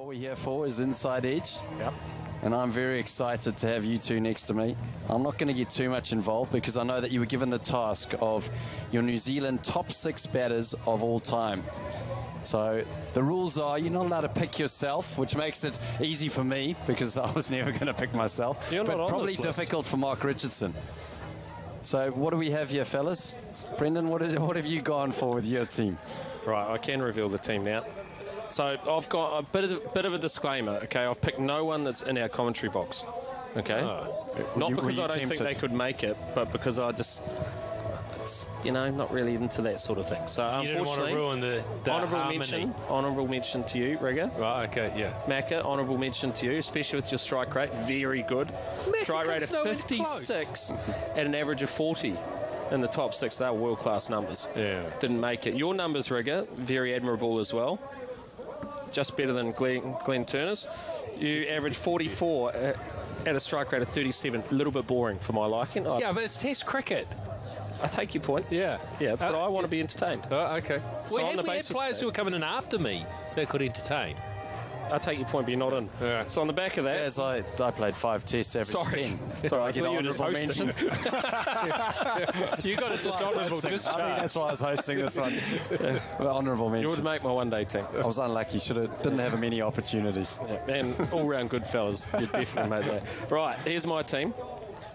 we're here for is Inside Edge. Yep. And I'm very excited to have you two next to me. I'm not going to get too much involved because I know that you were given the task of your New Zealand top 6 batters of all time. So the rules are you're not allowed to pick yourself, which makes it easy for me because I was never going to pick myself. You're but not on probably this list. difficult for Mark Richardson. So what do we have here, fellas? Brendon, what have you gone for with your team? Right, I can reveal the team now. So I've got a bit of a disclaimer, okay? I've picked no one that's in our commentary box, okay? Not because I don't think they could make it, but because I just, it's, not really into that sort of thing. So you didn't want to ruin the honourable mention to you, Rigger. Right, okay, yeah. Macca, honourable mention to you, especially with your strike rate, very good. Strike rate of 56 at an average of 40. In the top 6, they were world-class numbers. Yeah. Didn't make it. Your numbers, Rigger, very admirable as well. Just better than Glenn Turner's. You averaged 44 at a strike rate of 37. A little bit boring for my liking. Yeah, but it's Test cricket. I take your point. Yeah. Yeah, but I want to be entertained. Okay. So we had players who were coming in after me that could entertain. I take your point, but you're not in. Yeah. So on the back of that... As I played 5 tests, average 10. Sorry, I get thought you were just honourable hosting. mention. You got a dishonourable discharge. I mean, that's why I was hosting this one. Honourable mention. You would make my one-day team. I was unlucky. Didn't have many opportunities. Yeah, and all-round good fellas. You definitely made that. Right, here's my team.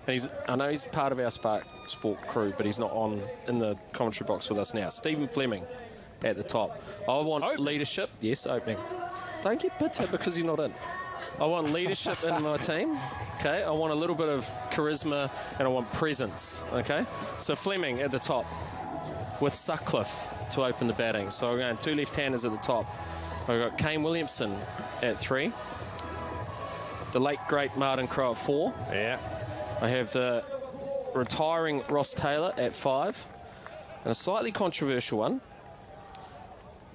And I know he's part of our Spark Sport crew, but he's not in the commentary box with us now. Stephen Fleming at the top. I want leadership. Yes, opening. Don't get bitter because you're not in. I want leadership in my team, okay? I want a little bit of charisma and I want presence, okay? So Fleming at the top with Sutcliffe to open the batting. So we're going 2 left-handers at the top. I've got Kane Williamson at 3. The late, great Martin Crowe at 4. Yeah. I have the retiring Ross Taylor at 5. And a slightly controversial one,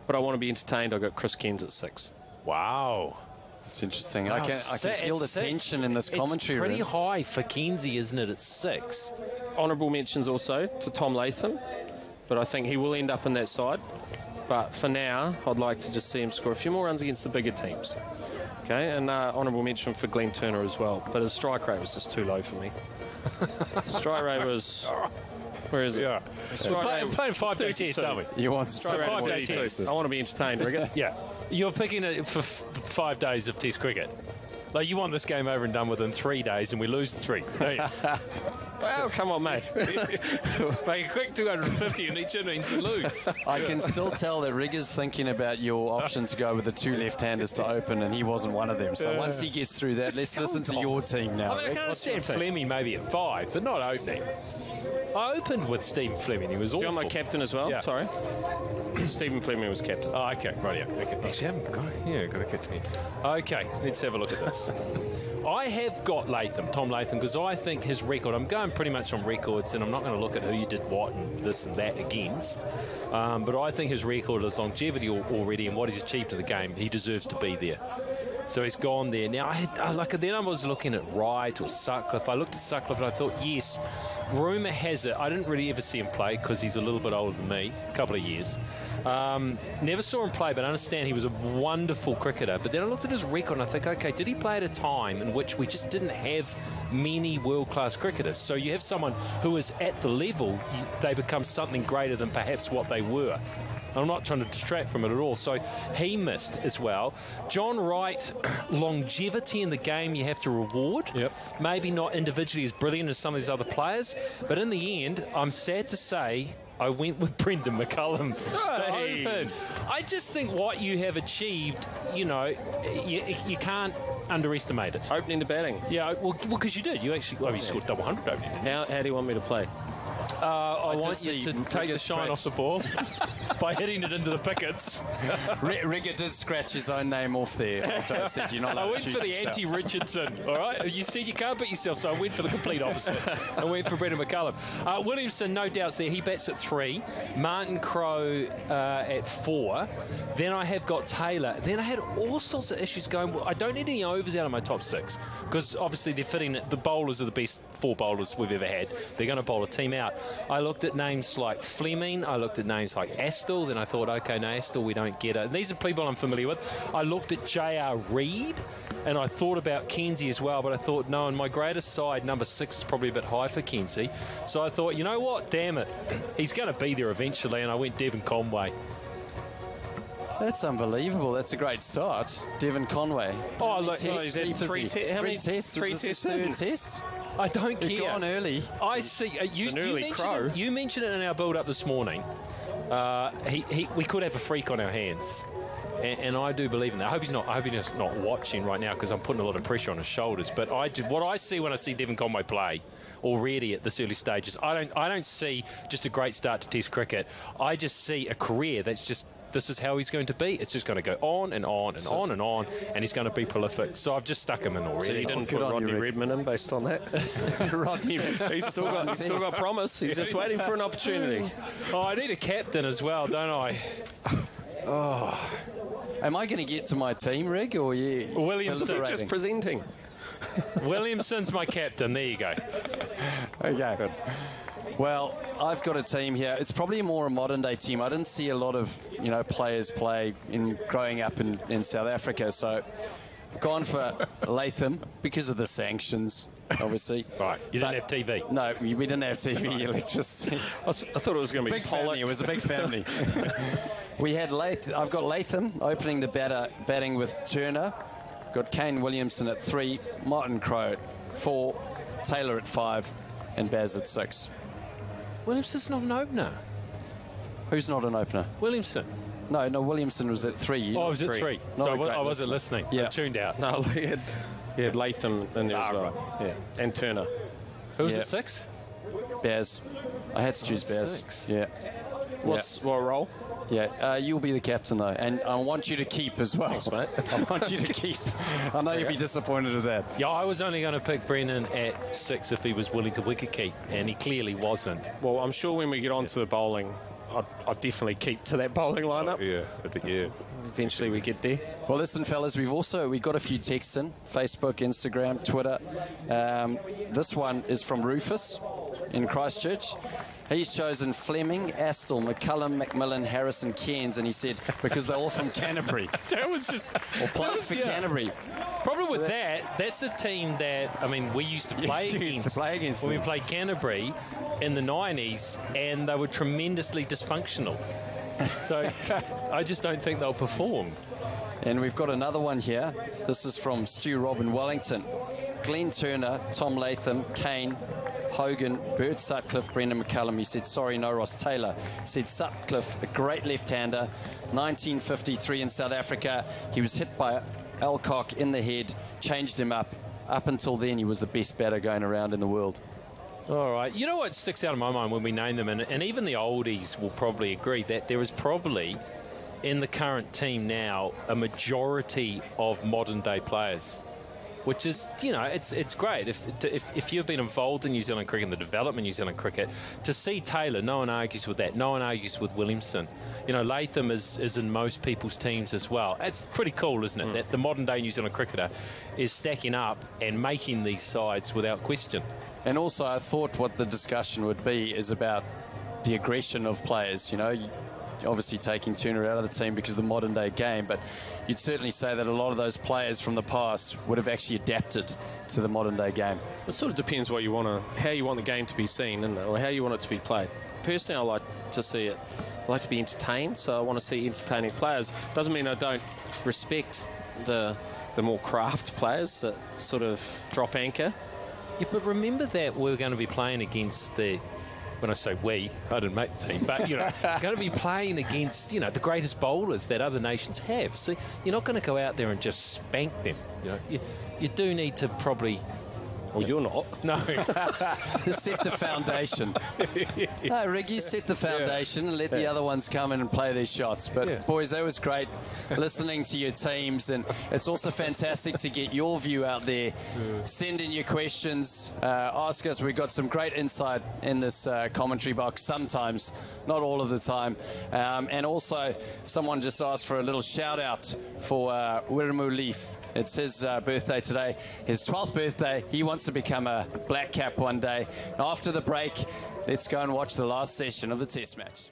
but I want to be entertained. I've got Chris Cairns at 6. Wow. It's interesting. I can feel the tension in this commentary room. It's pretty high for Kenzie, isn't it? It's 6. Honourable mentions also to Tom Latham, but I think he will end up in that side. But for now, I'd like to just see him score a few more runs against the bigger teams. Okay, and honourable mention for Glenn Turner as well. But his strike rate was just too low for me. Strike rate was... Where is it? Yeah. We're playing 5-day test, aren't we? You want Strike rate 5-day test. I want to be entertained, Rigger. Yeah. You're picking it for 5 days of Test cricket. Like, you want this game over and done within 3 days and we lose 3. Well, come on, mate. Make a quick 250 in each innings and lose. I can still tell that Rigger's thinking about your option to go with the 2 left-handers to open, and he wasn't one of them. So once he gets through that, let's listen to your team now. I mean, I Rick. can understand Fleming maybe at 5, but not opening. I opened with Stephen Fleming. He was awful. Do you want my captain as well? Yeah. Sorry. Stephen Fleming was captain. Oh, okay. Right, yeah. Okay. Actually, I haven't got a captain. Okay, let's have a look at this. I have got Latham, Tom Latham, because I think his record, I'm going pretty much on records, and I'm not going to look at who you did what and this and that against. But I think his record is longevity already, and what he's achieved in the game, he deserves to be there. So he's gone there. Now, then I was looking at Wright or Sutcliffe. I looked at Sutcliffe and I thought, yes, rumour has it. I didn't really ever see him play because he's a little bit older than me, a couple of years. Never saw him play, but I understand he was a wonderful cricketer. But then I looked at his record and I think, okay, did he play at a time in which we just didn't have many world-class cricketers? So you have someone who is at the level, they become something greater than perhaps what they were. I'm not trying to distract from it at all. So he missed as well. John Wright, longevity in the game you have to reward. Yep. Maybe not individually as brilliant as some of these other players, but in the end, I'm sad to say, I went with Brendon McCullum. Hey. Open. I just think what you have achieved, you can't underestimate it. Opening the batting. Yeah, well, because you did. You actually, you scored double 100 opening. How do you want me to play? I want you to take the shine off the ball by hitting it into the pickets. Rigger did scratch his own name off there after I said you're not allowed I went to for the choose yourself. anti-Richardson, all right? You said you can't beat yourself, so I went for the complete opposite. I went for Brendon McCullum. Williamson, no doubts there. He bats at 3. Martin Crowe at 4. Then I have got Taylor. Then I had all sorts of issues going. Well, I don't need any overs out of my top 6 because obviously they're fitting it. The bowlers are the best 4 bowlers we've ever had. They're going to bowl a team out. I looked at names like Fleming. I looked at names like Astle. Then I thought, okay, no, Astle, we don't get it. And these are people I'm familiar with. I looked at J.R. Reid, and I thought about Kenzie as well, but I thought, no, in my greatest side, number 6 is probably a bit high for Kenzie. So I thought, you know what, damn it, he's going to be there eventually, and I went Devon Conway. That's unbelievable. That's a great start. Devon Conway. Oh, look, he's had three tests. Three tests. Third test. I don't care. You've gone early. I see. You mentioned it in our build-up this morning. We could have a freak on our hands. And I do believe in that. I hope he's not watching right now because I'm putting a lot of pressure on his shoulders. But what I see when I see Devon Conway play already at this early stages, I don't see just a great start to Test cricket. I just see a career that's just, this is how he's going to be. It's just going to go on and on and on and on, and he's going to be prolific. So I've just stuck him in already. So you didn't put Rodney Redmond in based on that? Rodney Redmond. He's still got promise. He's just waiting for an opportunity. Oh, I need a captain as well, don't I? Oh. Am I going to get to my team, Rig, or are you Williamson just presenting? Williamson's my captain. There you go. Okay. Good. Well, I've got a team here. It's probably more a modern-day team. I didn't see a lot of, players play in growing up in South Africa, so I've gone for Latham because of the sanctions, obviously. Right. You didn't have TV? No, we didn't have TV, electricity. I thought it was going to be big family. It was a big family. We had I've got Latham opening the batting with Turner. Got Kane Williamson at 3, Martin Crowe at 4, Taylor at 5, and Baz at 6. Williamson's not an opener. Who's not an opener? Williamson. No, Williamson was at 3. I was at 3. So I wasn't listening. Yeah. I tuned out. No, he had Latham in there as well. Right. Yeah, and Turner. Who was at 6? Baz. I had to choose Baz. 6. Yeah. What role? Yeah, you'll be the captain, though. And I want you to keep as well. Thanks, mate. I want you to keep. I know you'll be disappointed with that. Yeah, I was only going to pick Brendon at 6 if he was willing to wicket keep, and he clearly wasn't. Well, I'm sure when we get on to the bowling, I'll definitely keep to that bowling lineup. Yeah. Eventually we get there. Well, listen, fellas, we got a few texts in. Facebook, Instagram, Twitter. This one is from Rufus in Christchurch. He's chosen Fleming, Astle, McCullum, McMillan, Harrison, Cairns, and he said because they're all from Canterbury. That was just... Or played for Canterbury. Problem with that's the team that, we used to play against when we played Canterbury in the 90s, and they were tremendously dysfunctional. So I just don't think they'll perform. And we've got another one here. This is from Stu Robin Wellington. Glenn Turner, Tom Latham, Kane, Hogan, Bert Sutcliffe, Brendon McCullum. He said, sorry, no Ross Taylor. He said Sutcliffe, a great left-hander, 1953 in South Africa. He was hit by Alcock in the head, changed him up. Up until then, he was the best batter going around in the world. All right. You know what sticks out of my mind when we name them, and even the oldies will probably agree, that there is probably, in the current team now, a majority of modern-day players. Which is, it's great. If you've been involved in New Zealand cricket and the development of New Zealand cricket, to see Taylor, no one argues with that. No one argues with Williamson. Latham is in most people's teams as well. It's pretty cool, isn't it, that the modern-day New Zealand cricketer is stacking up and making these sides without question. And also, I thought what the discussion would be is about the aggression of players. Obviously taking Turner out of the team because of the modern-day game, but you'd certainly say that a lot of those players from the past would have actually adapted to the modern-day game. It sort of depends how you want the game to be seen, isn't it? Or how you want it to be played. Personally, I like to see it. I like to be entertained, so I want to see entertaining players. Doesn't mean I don't respect the more craft players that sort of drop anchor. Yeah, but remember that we're going to be playing against when I say we, I didn't make the team, but, going to be playing against, the greatest bowlers that other nations have. So you're not going to go out there and just spank them. You do need to probably... Well, you're not. No. Set the foundation. No, Rick, you set the foundation and let the other ones come in and play these shots. But, boys, that was great listening to your teams. And it's also fantastic to get your view out there. Send in your questions. Ask us. We've got some great insight in this commentary box sometimes, not all of the time. And also, someone just asked for a little shout-out for Wiramu Leaf. It's his birthday today, his 12th birthday. He wants to become a black cap one day. After the break, Let's go and watch the last session of the Test match.